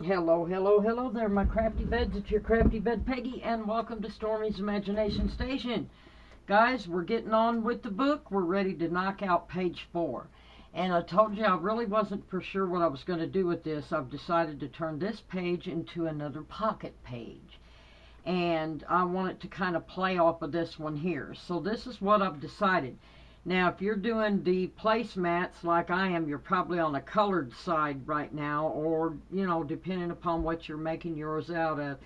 Hello, hello, hello there, my crafty beds. It's your crafty bed Peggy, and welcome to Stormy's Imagination Station. Guys, we're getting on with the book. We're ready to knock out page 4. And I told you I really wasn't for sure what I was going to do with this. I've decided to turn this page into another pocket page. And I want it to kind of play off of this one here. So this is what I've decided. Now, if you're doing the placemats like I am, you're probably on the colored side right now, or, you know, depending upon what you're making yours out of.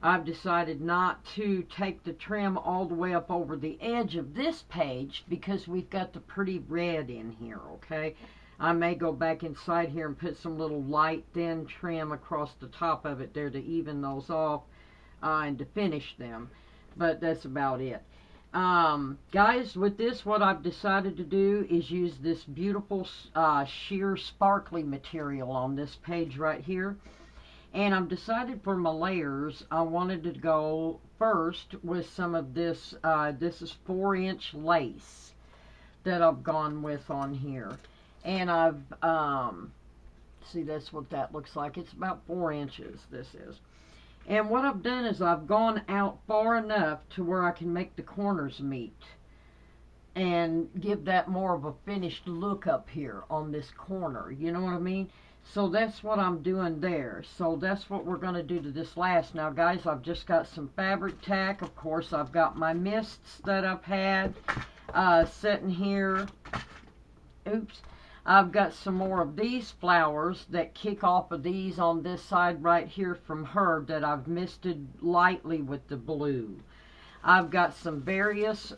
I've decided not to take the trim all the way up over the edge of this page because we've got the pretty red in here, okay? I may go back inside here and put some little light thin trim across the top of it there to even those off and to finish them, but that's about it. Guys, with this, what I've decided to do is use this beautiful sheer sparkly material on this page right here. And I've decided for my layers, I wanted to go first with some of this, this is 4-inch lace that I've gone with on here. And I've, see, that's what that looks like. It's about 4 inches, this is. And what I've done is I've gone out far enough to where I can make the corners meet and give that more of a finished look up here on this corner. You know what I mean? So that's what I'm doing there. So that's what we're going to do to this last. Now, guys, I've just got some fabric tack. Of course, I've got my mists that I've had sitting here. Oops. I've got some more of these flowers that kick off of these on this side right here from her that I've misted lightly with the blue. I've got some various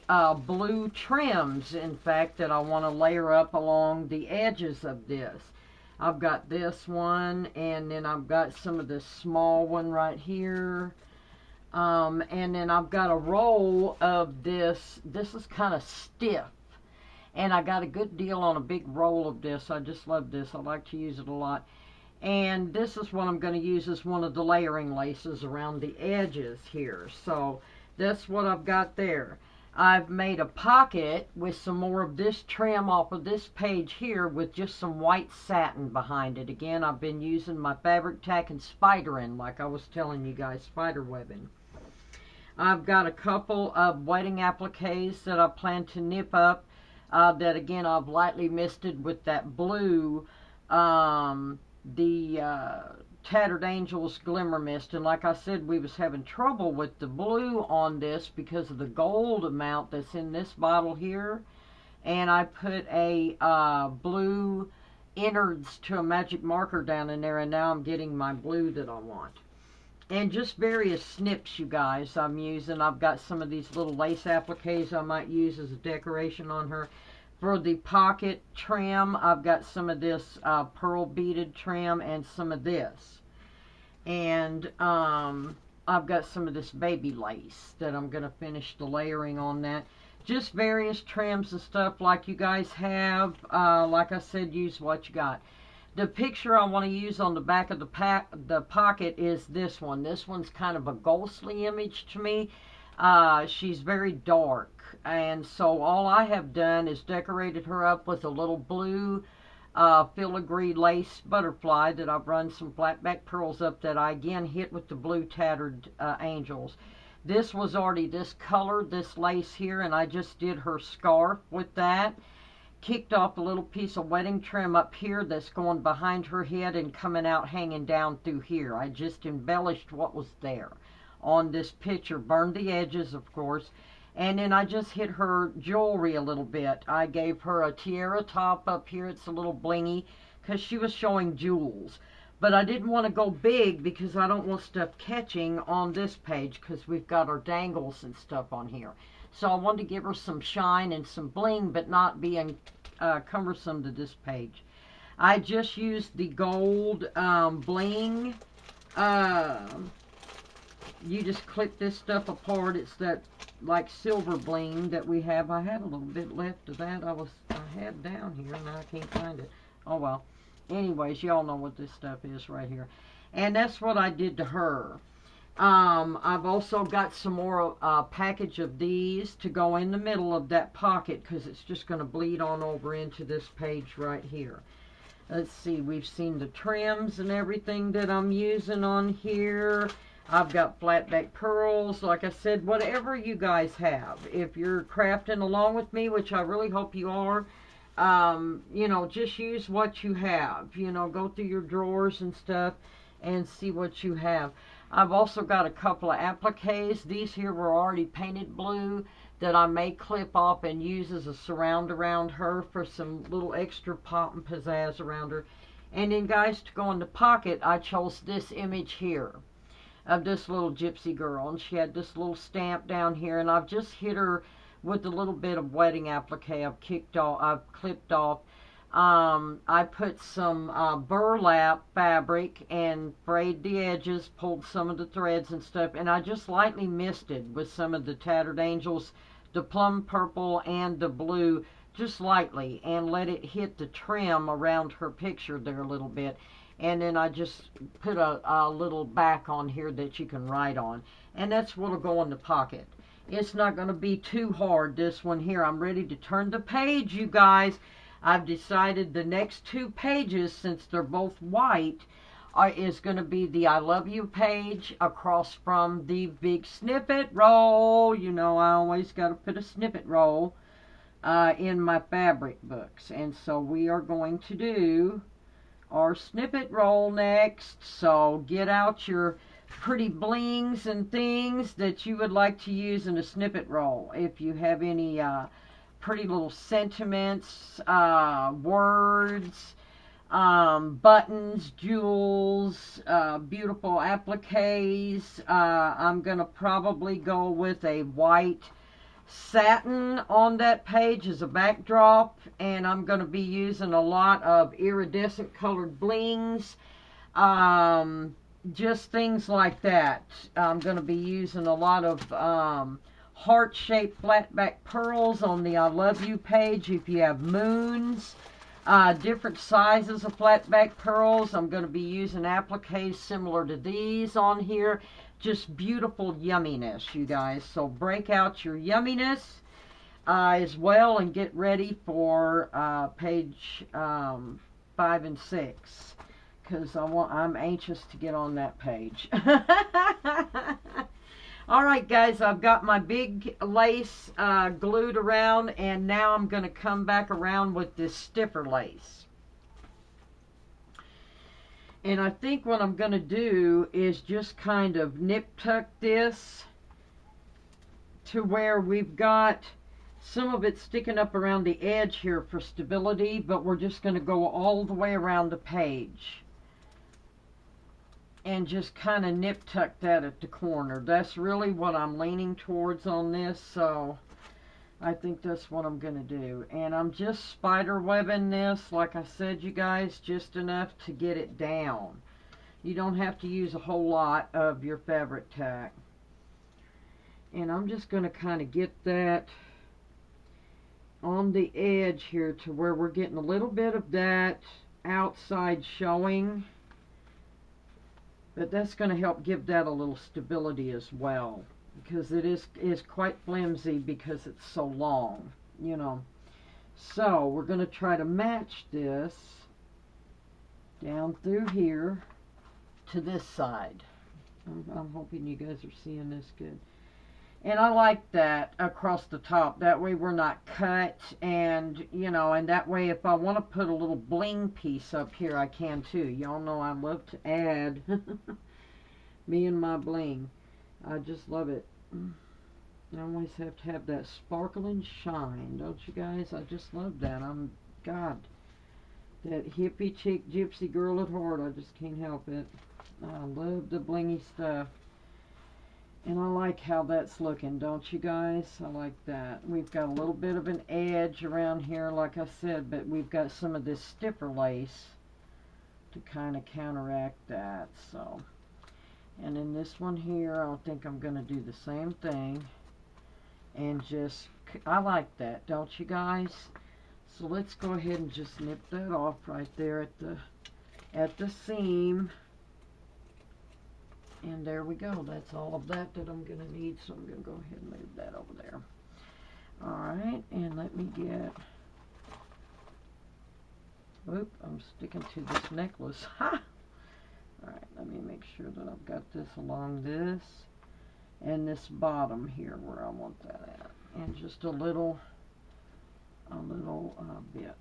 blue trims, in fact, that I want to layer up along the edges of this. I've got this one, and then I've got some of this small one right here. And then I've got a roll of this. This is kind of stiff. And I got a good deal on a big roll of this. I just love this. I like to use it a lot. And this is what I'm going to use as one of the layering laces around the edges here. So that's what I've got there. I've made a pocket with some more of this trim off of this page here with just some white satin behind it. Again, I've been using my fabric tack and spidering, like I was telling you guys, spider webbing. I've got a couple of wetting appliques that I plan to nip up. That again I've lightly misted with that blue, the Tattered Angels Glimmer Mist. And like I said, we was having trouble with the blue on this because of the gold amount that's in this bottle here. And I put a blue innards to a magic marker down in there, and now I'm getting my blue that I want. And just various snips, you guys, I'm using. I've got some of these little lace appliques I might use as a decoration on her. For the pocket trim, I've got some of this pearl beaded trim and some of this. And I've got some of this baby lace that I'm going to finish the layering on that. Just various trims and stuff like you guys have. Like I said, use what you got. The picture I want to use on the back of the pocket is this one. This one's kind of a ghostly image to me. She's very dark. And so all I have done is decorated her up with a little blue filigree lace butterfly that I've run some flat back pearls up that I again hit with the blue Tattered Angels. This was already this color, this lace here, and I just did her scarf with that. Kicked off a little piece of wedding trim up here that's going behind her head and coming out hanging down through here. I just embellished what was there on this picture. Burned the edges, of course. And then I just hit her jewelry a little bit. I gave her a tiara top up here. It's a little blingy because she was showing jewels. But I didn't want to go big because I don't want stuff catching on this page because we've got our dangles and stuff on here. So I wanted to give her some shine and some bling, but not being cumbersome to this page. I just used the gold bling. You just clip this stuff apart. It's that like silver bling that we have. I had a little bit left of that. I had down here, and I can't find it. Oh well. Anyways, y'all know what this stuff is right here. And that's what I did to her. I've also got some more package of these to go in the middle of that pocket because it's just going to bleed on over into this page right here. Let's see, we've seen the trims and everything that I'm using on here. I've got flat back pearls. Like I said, whatever you guys have. If you're crafting along with me, which I really hope you are, you know, just use what you have. You know, go through your drawers and stuff and see what you have. I've also got a couple of appliques. These here were already painted blue that I may clip off and use as a surround around her for some little extra pop and pizzazz around her. And then, guys, to go in the pocket, I chose this image here of this little gypsy girl. And she had this little stamp down here. And I've just hit her with a little bit of wedding applique I've clipped off. I put some burlap fabric and frayed the edges, pulled some of the threads and stuff, and I just lightly misted with some of the Tattered Angels, the plum purple and the blue, just lightly, and let it hit the trim around her picture there a little bit. And then I just put a little back on here that you can write on, and that's what'll go in the pocket. It's not going to be too hard, this one here. I'm ready to turn the page, you guys. I've decided the next 2 pages, since they're both white, is going to be the I Love You page across from the big snippet roll. You know, I always got to put a snippet roll in my fabric books. And so we are going to do our snippet roll next. So get out your pretty blings and things that you would like to use in a snippet roll. If you have any pretty little sentiments, words, buttons, jewels, beautiful appliques. I'm going to probably go with a white satin on that page as a backdrop, and I'm going to be using a lot of iridescent colored blings, just things like that. I'm going to be using a lot of heart-shaped flatback pearls on the I Love You page. If you have moons, different sizes of flatback pearls, I'm going to be using appliques similar to these on here. Just beautiful yumminess, you guys. So break out your yumminess as well and get ready for page 5 and 6, because I'm anxious to get on that page. Alright, guys, I've got my big lace glued around, and now I'm going to come back around with this stiffer lace. And I think what I'm going to do is just kind of nip tuck this to where we've got some of it sticking up around the edge here for stability, but we're just going to go all the way around the page and just kind of nip tuck that at the corner. That's really what I'm leaning towards on this, so I think that's what I'm going to do. And I'm just spider webbing this, like I said, you guys, just enough to get it down. You don't have to use a whole lot of your fabric tack. And I'm just going to kind of get that on the edge here to where we're getting a little bit of that outside showing. But that's going to help give that a little stability as well, because it is quite flimsy because it's so long, you know. So we're going to try to match this down through here to this side. I'm hoping you guys are seeing this good. And I like that across the top. That way we're not cut, and, you know, and that way if I want to put a little bling piece up here, I can too. Y'all know I love to add me and my bling. I just love it. I always have to have that sparkle and shine, don't you guys? I just love that. God, that hippie chick gypsy girl at heart. I just can't help it. I love the blingy stuff. And I like how that's looking, don't you guys? I like that. We've got a little bit of an edge around here, like I said, but we've got some of this stiffer lace to kind of counteract that. So, and in this one here, I think I'm going to do the same thing. And just, I like that, don't you guys? So let's go ahead and just nip that off right there at the seam. And there we go. That's all of that I'm going to need. So I'm going to go ahead and move that over there. Alright, and let me get Oop, I'm sticking to this necklace. Ha! Alright, let me make sure that I've got this along this and this bottom here where I want that at. And just a little bit.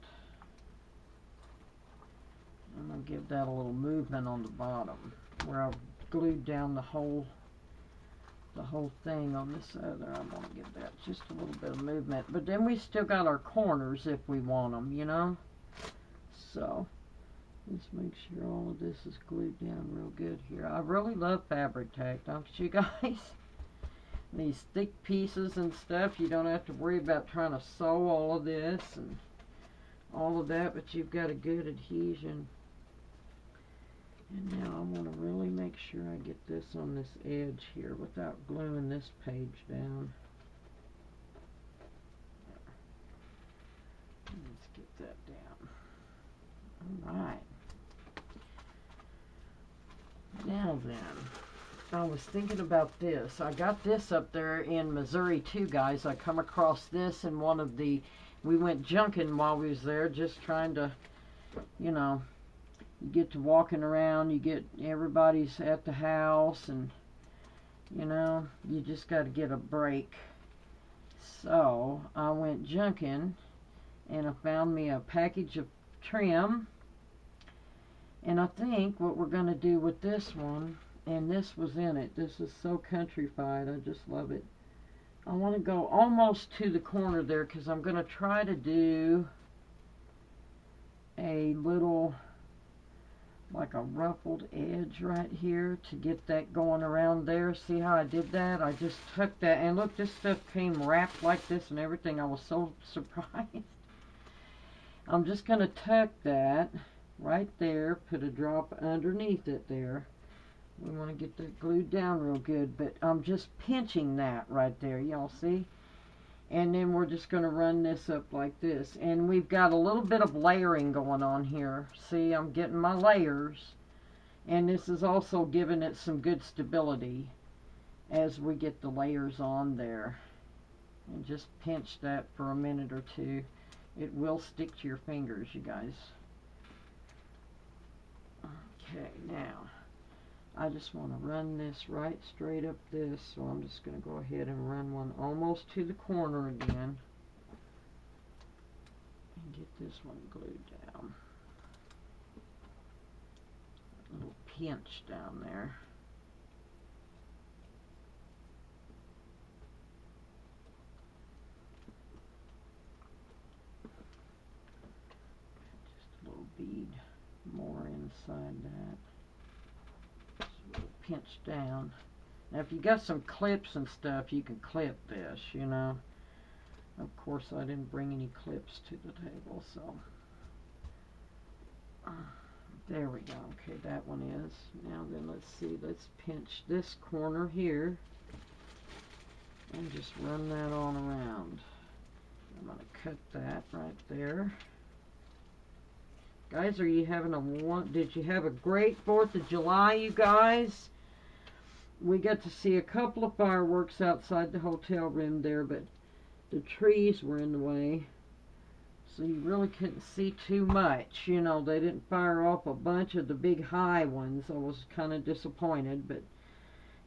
I'm going to give that a little movement on the bottom where I've glued down the whole thing on this other. I'm going to give that just a little bit of movement. But then we still got our corners if we want them, you know. So, just make sure all of this is glued down real good here. I really love fabric tack, don't you guys? These thick pieces and stuff, you don't have to worry about trying to sew all of this and all of that, but you've got a good adhesion. And now I want to really make sure I get this on this edge here without gluing this page down. Let's get that down. Alright. Now then, I was thinking about this. I got this up there in Missouri too, guys. I come across this in one of the... We went junking while we was there, just trying to, you know, you get to walking around, you get everybody's at the house, and, you know, you just got to get a break. So, I went junking, and I found me a package of trim, and I think what we're going to do with this one, and this was in it, this is so countrified, I just love it. I want to go almost to the corner there, because I'm going to try to do a little, like a ruffled edge right here to get that going around there. See how I did that? I just took that, and look, this stuff came wrapped like this and everything. I was so surprised. I'm just going to tuck that right there, put a drop underneath it there. We want to get that glued down real good, but I'm just pinching that right there, y'all see? And then we're just going to run this up like this. And we've got a little bit of layering going on here. See, I'm getting my layers. And this is also giving it some good stability as we get the layers on there. And just pinch that for a minute or two. It will stick to your fingers, you guys. Okay, now I just want to run this right straight up this, so I'm just going to go ahead and run one almost to the corner again and get this one glued down. A little pinch down there. Just a little bead more inside that. Pinch down. Now if you got some clips and stuff, you can clip this, you know. Of course I didn't bring any clips to the table, so there we go. Okay, that one is. Now then, let's see, let's pinch this corner here and just run that on around. I'm going to cut that right there. Guys, are you having did you have a great 4th of July, you guys? We got to see a couple of fireworks outside the hotel room there, but the trees were in the way, so you really couldn't see too much. You know, they didn't fire off a bunch of the big high ones. I was kind of disappointed, but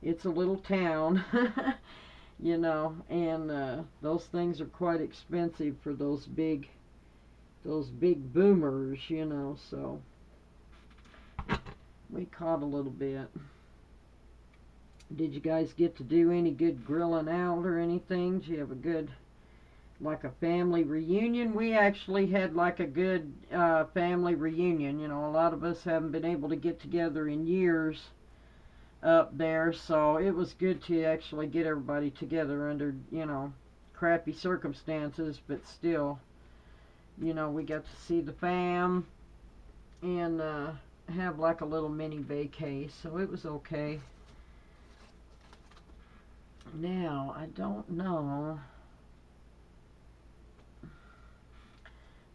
it's a little town, you know, and those things are quite expensive for those big boomers, you know, so we caught a little bit. Did you guys get to do any good grilling out or anything? Did you have a good, like a family reunion? We actually had like a good family reunion. You know, a lot of us haven't been able to get together in years up there, so it was good to actually get everybody together under, you know, crappy circumstances, but still, you know, we got to see the fam and have like a little mini vacay, so it was okay. Now, I don't know.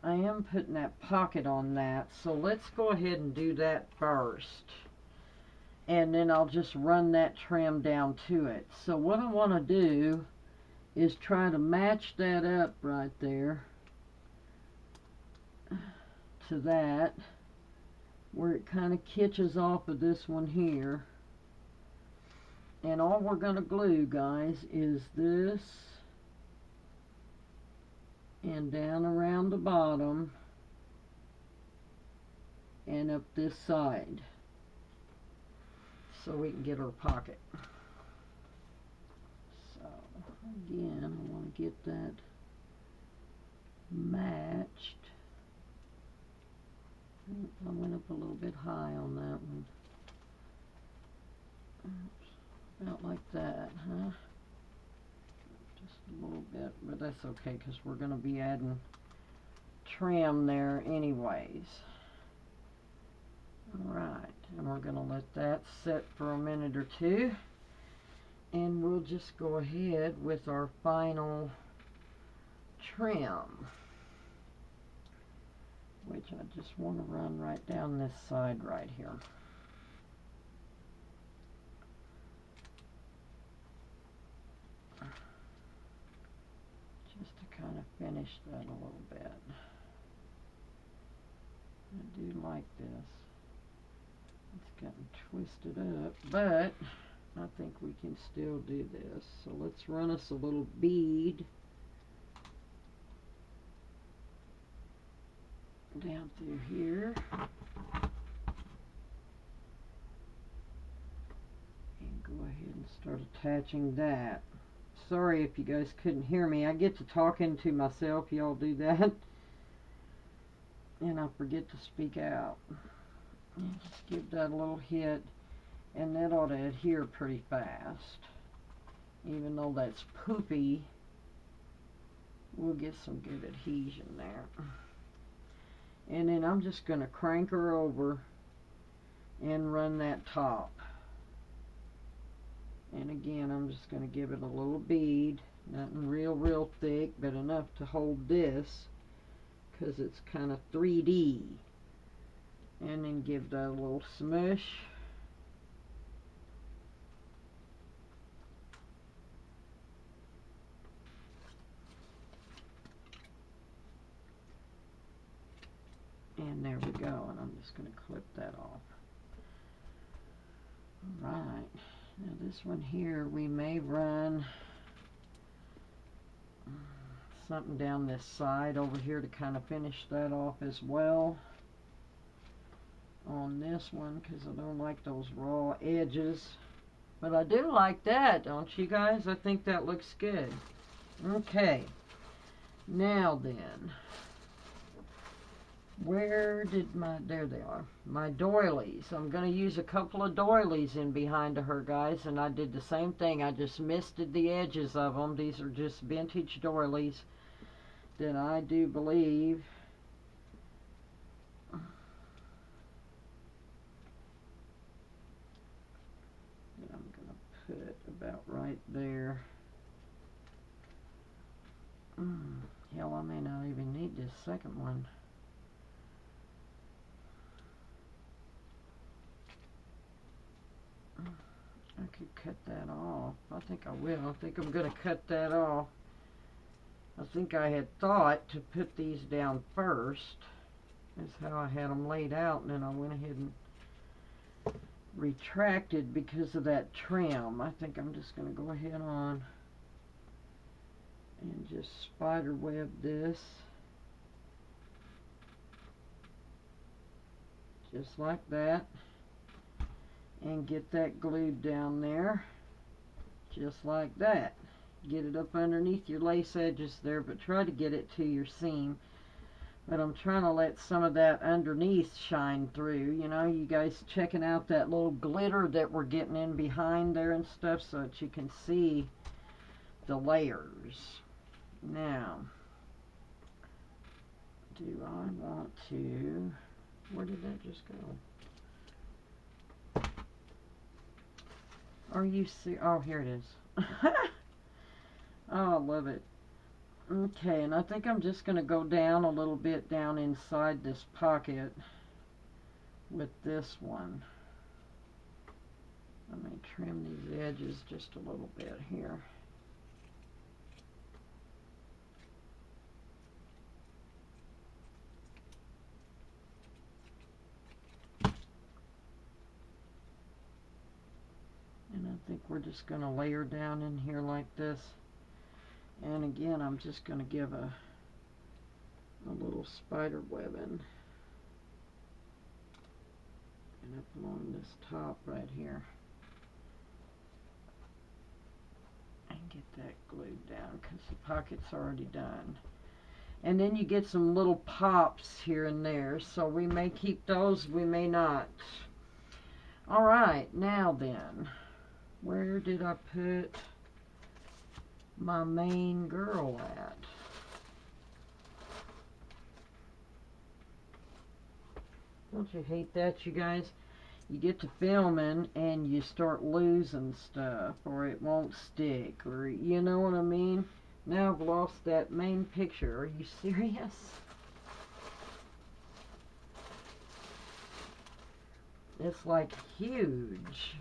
I am putting that pocket on that, so let's go ahead and do that first. And then I'll just run that trim down to it. So what I want to do is try to match that up right there to that where it kind of catches off of this one here. And all we're going to glue, guys, is this and down around the bottom and up this side so we can get our pocket. So again, I want to get that matched. I went up a little bit high on that one. Oops, about like that, huh? Just a little bit, but that's okay because we're going to be adding trim there anyways. Alright, and we're going to let that set for a minute or two, and we'll just go ahead with our final trim, which I just want to run right down this side right here. Just to kind of finish that a little bit. I do like this. It's getting twisted up, but I think we can still do this. So let's run us a little bead down through here. And go ahead and start attaching that. Sorry if you guys couldn't hear me. I get to talking to myself. Y'all do that. And I forget to speak out. And just give that a little hit. And that ought to adhere pretty fast. Even though that's poopy, we'll get some good adhesion there. And then I'm just going to crank her over and run that top. And again, I'm just going to give it a little bead. Nothing real thick, but enough to hold this because it's kind of 3D. And then give that a little smush. And there we go, and I'm just going to clip that off. Alright, now this one here, we may run something down this side over here to kind of finish that off as well on this one, because I don't like those raw edges. But I do like that, don't you guys? I think that looks good. Okay, now then, where did there they are, my doilies. I'm going to use a couple of doilies in behind of her, guys, and I did the same thing. I just misted the edges of them. These are just vintage doilies that I do believe that I'm going to put about right there. Hell, I may not even need this second one. I could cut that off. I think I will. I think I'm going to cut that off. I think I had thought to put these down first. That's how I had them laid out, and then I went ahead and retracted because of that trim. I think I'm just going to go ahead on and just spider web this. Just like that. And get that glued down there. Just like that. Get it up underneath your lace edges there, but try to get it to your seam. But I'm trying to let some of that underneath shine through. You know, you guys checking out that little glitter that we're getting in behind there and stuff so that you can see the layers. Now, do I want to... Where did that just go? Are you see? Oh, here it is. Oh, I love it. Okay, and I think I'm just going to go down a little bit down inside this pocket with this one. Let me trim these edges just a little bit here. think we're just going to lay her down in here like this. And again, I'm just going to give a little spider webbing. And up along this top right here. And get that glued down because the pocket's already done. And then you get some little pops here and there. So we may keep those, we may not. Alright, now then. Where did I put my main girl at? Don't you hate that, you guys? You get to filming and you start losing stuff, or it won't stick, or you know what I mean? Now I've lost that main picture. Are you serious? It's like huge.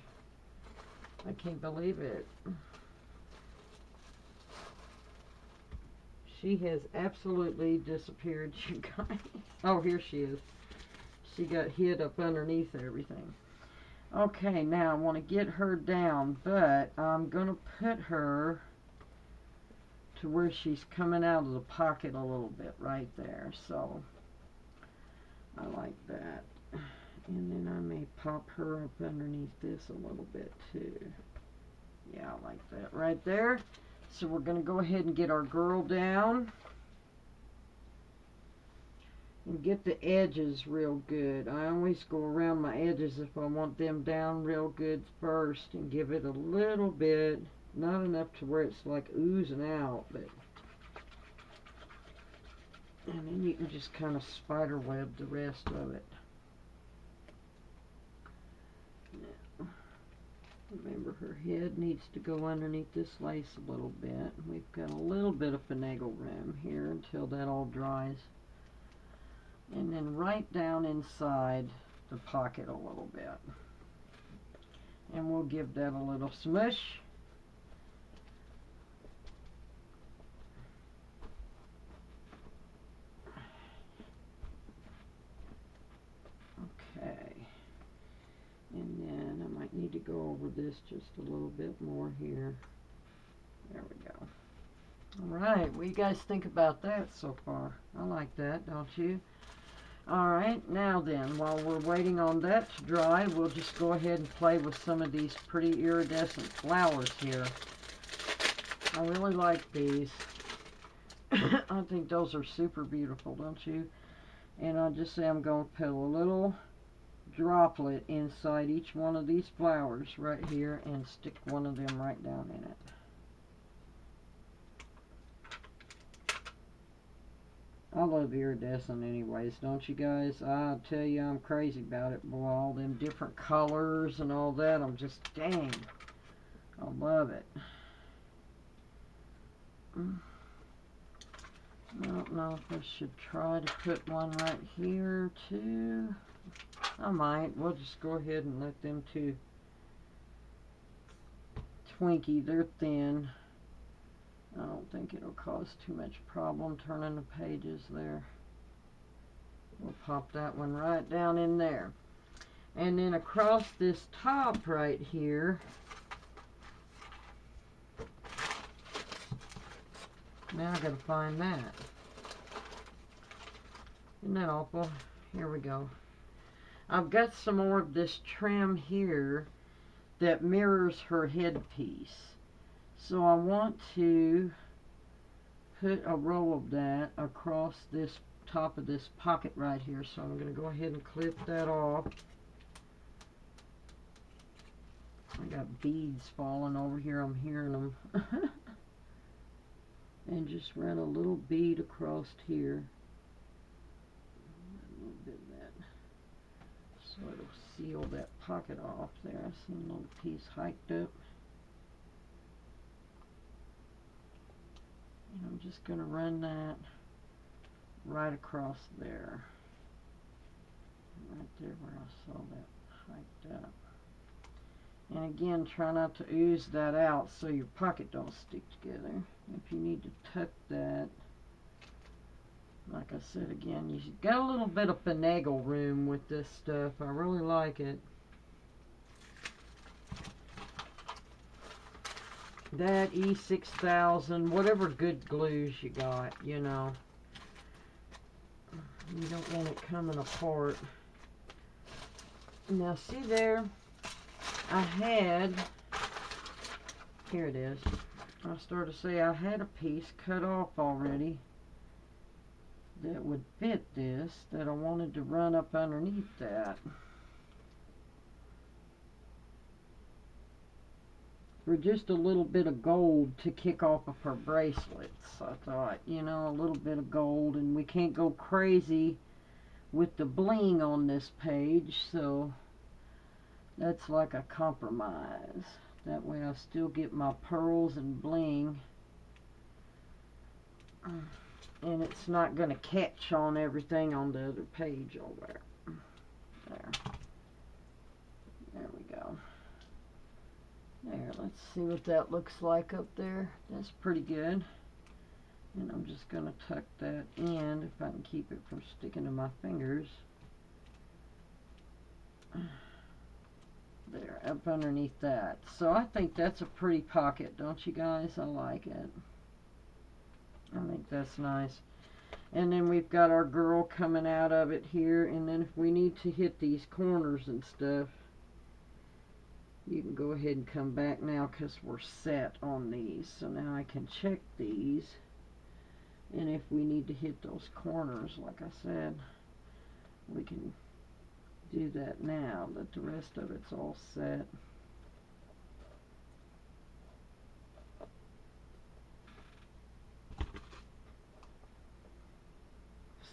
I can't believe it. She has absolutely disappeared, you guys. Oh, here she is. She got hid up underneath everything. Okay, now I want to get her down, but I'm going to put her to where she's coming out of the pocket a little bit right there. So, I like that. And then I may pop her up underneath this a little bit too. Yeah, I like that right there. So we're going to go ahead and get our girl down. And get the edges real good. I always go around my edges if I want them down real good first and give it a little bit, not enough to where it's like oozing out, but and then you can just kind of spider web the rest of it. Now, remember her head needs to go underneath this lace a little bit. We've got a little bit of finagle room here until that all dries. And then right down inside the pocket a little bit. And we'll give that a little smush. Okay. And then I might need to go over this just a little bit more here. There we go. Alright, what do you guys think about that so far? I like that, don't you? Alright, now then, while we're waiting on that to dry, we'll just go ahead and play with some of these pretty iridescent flowers here. I really like these. I think those are super beautiful, don't you? And I'll just say I'm going to put a little droplet inside each one of these flowers right here and stick one of them right down in it. I love iridescent anyways, don't you guys? I tell you, I'm crazy about it. Boy, all them different colors and all that, I'm just, dang. I love it. I don't know if I should try to put one right here, too. I might. We'll just go ahead and let them two Twinkie. They're thin. I don't think it'll cause too much problem turning the pages there. We'll pop that one right down in there. And then across this top right here, now I gotta find that. Isn't that awful? Here we go. I've got some more of this trim here that mirrors her headpiece. So I want to put a row of that across this top of this pocket right here. So I'm going to go ahead and clip that off. I got beads falling over here. I'm hearing them. And just run a little bead across here. A little bit of that. So it'll seal that pocket off there. I see a little piece hiked up. And I'm just going to run that right across there. Right there where I saw that hiked up. And again, try not to ooze that out so your pocket don't stick together. If you need to tuck that, like I said again, you got a little bit of finagle room with this stuff. I really like it. that E6000, whatever good glues you got, you know. You don't want it coming apart. Now see there, I had, here it is. I started to say I had a piece cut off already that would fit this, that I wanted to run up underneath that. For just a little bit of gold to kick off of her bracelets. I thought, you know, a little bit of gold, and we can't go crazy with the bling on this page, so that's like a compromise. That way I still get my pearls and bling, and it's not going to catch on everything on the other page over there. There we go. There, let's see what that looks like up there. That's pretty good. And I'm just going to tuck that in if I can keep it from sticking to my fingers. There, up underneath that. So I think that's a pretty pocket, don't you guys? I like it. I think that's nice. And then we've got our girl coming out of it here. And then if we need to hit these corners and stuff, you can go ahead and come back now because we're set on these. So now I can check these. And if we need to hit those corners, like I said, we can do that now that the rest of it's all set.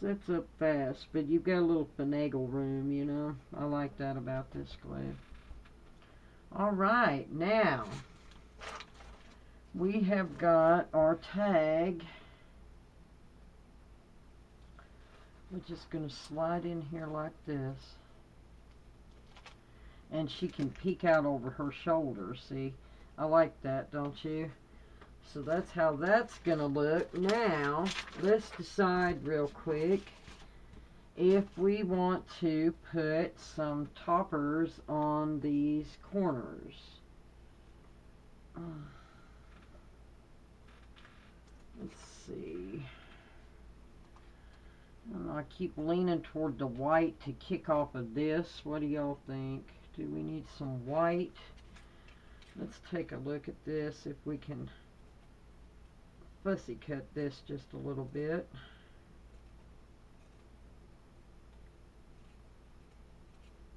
Sets up fast, but you've got a little finagle room, you know. I like that about this glue. Alright, now we have got our tag. We're just going to slide in here like this. And she can peek out over her shoulder, see? I like that, don't you? So that's how that's going to look. Now, let's decide real quick if we want to put some toppers on these corners. Let's see. And I keep leaning toward the white to kick off of this. What do y'all think? Do we need some white? Let's take a look at this if we can fussy cut this just a little bit.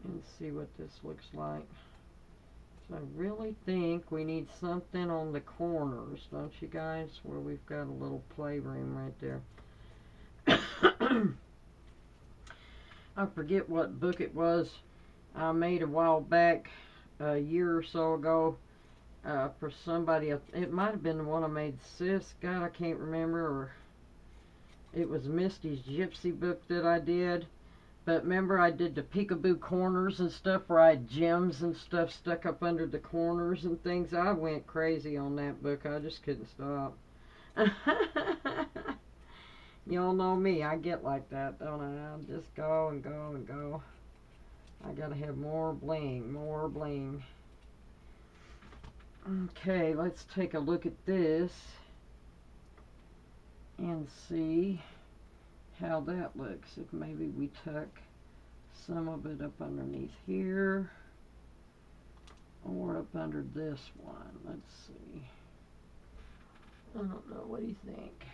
And see what this looks like. So I really think we need something on the corners, don't you guys? Where we've got a little playroom right there. I forget what book it was I made a while back, a year or so ago, for somebody. It might have been the one I made Sis. God, I can't remember. Or it was Misty's Gypsy book that I did. But remember, I did the peekaboo corners and stuff where I had gems and stuff stuck up under the corners and things. I went crazy on that book. I just couldn't stop. Y'all know me. I get like that, don't I? I'll just go and go and go. I gotta have more bling, more bling. Okay, let's take a look at this and see how that looks. If maybe we tuck some of it up underneath here or up under this one. Let's see. I don't know. What do you think?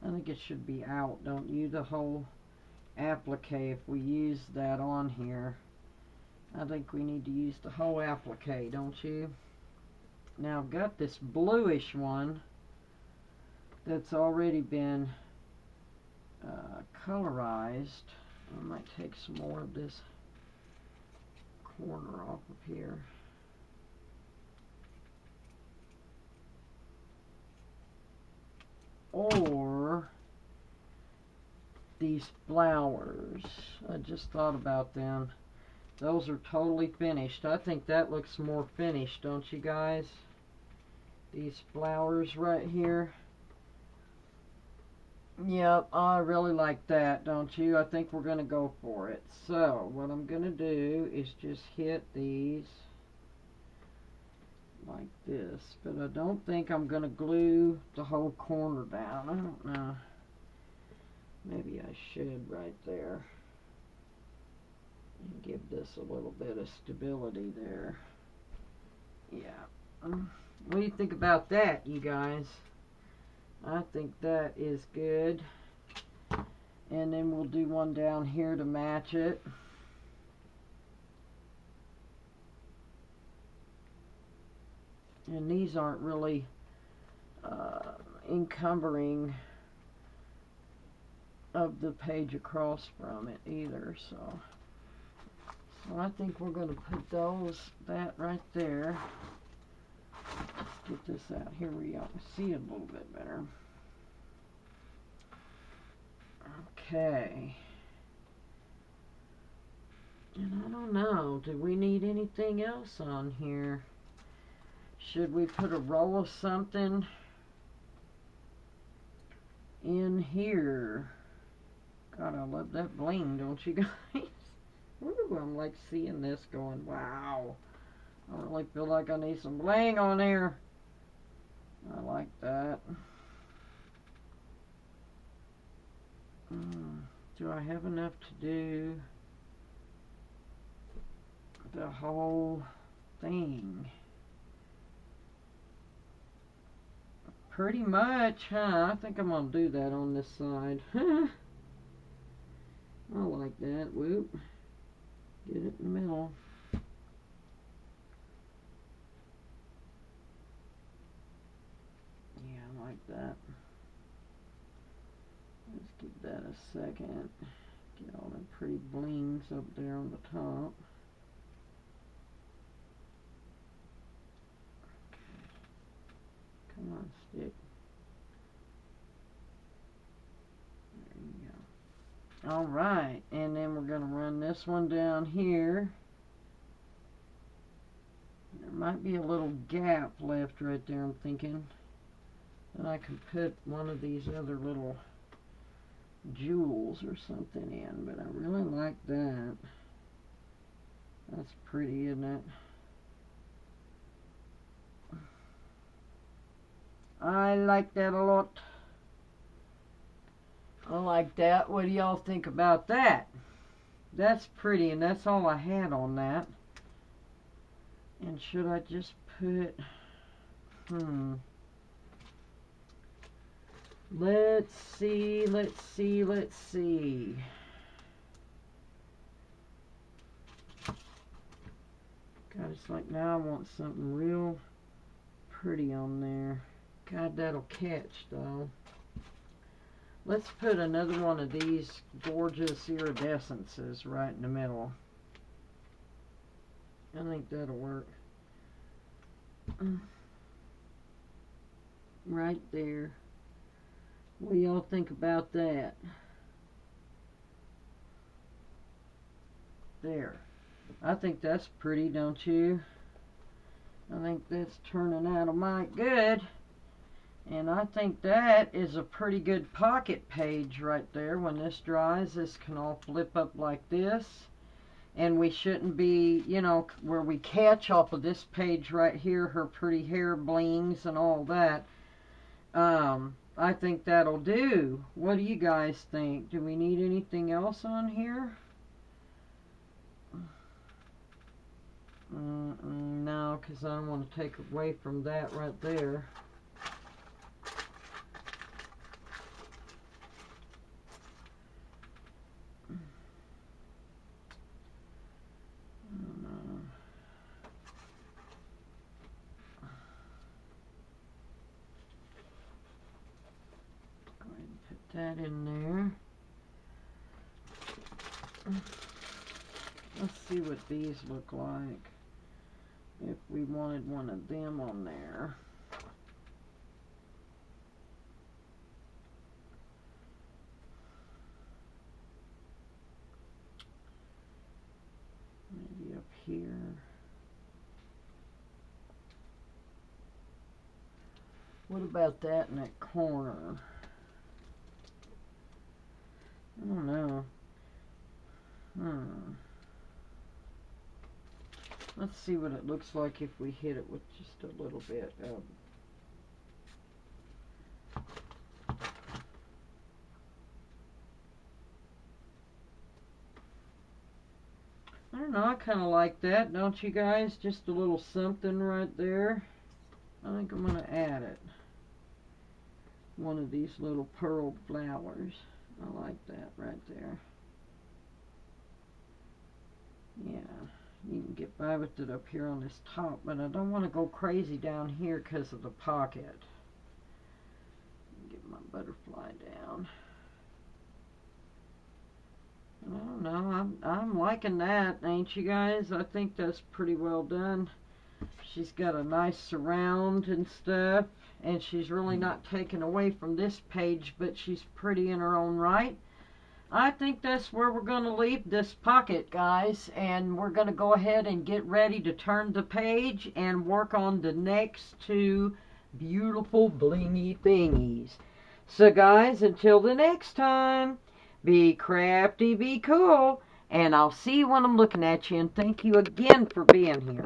I think it should be out, don't you? The whole applique, if we use that on here. I think we need to use the whole applique, don't you? Now I've got this bluish one that's already been colorized. I might take some more of this corner off of here. Or these flowers. I just thought about them. Those are totally finished. I think that looks more finished, don't you guys? These flowers right here. Yep, I really like that, don't you? I think we're going to go for it. So, what I'm going to do is just hit these like like this, but I don't think I'm going to glue the whole corner down. I don't know. Maybe I should right there. And give this a little bit of stability there. Yeah. What do you think about that, you guys? I think that is good. And then we'll do one down here to match it. And these aren't really encumbering of the page across from it either, so I think we're going to put that right there. Let's get this out here where y'all can see it a little bit better. Okay. And I don't know, do we need anything else on here? Should we put a roll of something in here? God, I love that bling, don't you guys? Ooh, I'm like seeing this going, wow. I really feel like I need some bling on there. I like that. Do I have enough to do the whole thing? Pretty much, huh? I think I'm going to do that on this side. I like that. Whoop. Get it in the middle. Yeah, I like that. Let's give that a second. Get all them pretty blings up there on the top. Come on, stick. There you go. Alright, and then we're going to run this one down here. There might be a little gap left right there, I'm thinking. And I can put one of these other little jewels or something in, but I really like that. That's pretty, isn't it? I like that a lot. I like that. What do y'all think about that? That's pretty, and that's all I had on that. And should I just put... Let's see. God, it's like now I want something real pretty on there. God, that'll catch, though. Let's put another one of these gorgeous iridescences right in the middle. I think that'll work. Right there. What do y'all think about that? There. I think that's pretty, don't you? I think that's turning out mighty good. And I think that is a pretty good pocket page right there. When this dries, this can all flip up like this. And we shouldn't be, you know, where we catch off of this page right here, her pretty hair blings and all that. I think that'll do. What do you guys think? Do we need anything else on here? No, because I don't want to take away from that right there. That in there. Let's see what these look like if we wanted one of them on there. Maybe up here. What about that in that corner? I don't know. Let's see what it looks like if we hit it with just a little bit of... I don't know, I kind of like that, don't you guys? Just a little something right there. I think I'm going to add it. One of these little pearl flowers. I like that right there. Yeah, you can get by with it up here on this top, but I don't want to go crazy down here because of the pocket. Get my butterfly down. I don't know, I'm liking that, ain't you guys? I think that's pretty well done. She's got a nice surround and stuff, and she's really not taken away from this page, but she's pretty in her own right. I think that's where we're going to leave this pocket, guys, and we're going to go ahead and get ready to turn the page and work on the next two beautiful blingy thingies. So guys, until the next time, be crafty, be cool, and I'll see you when I'm looking at you, and thank you again for being here.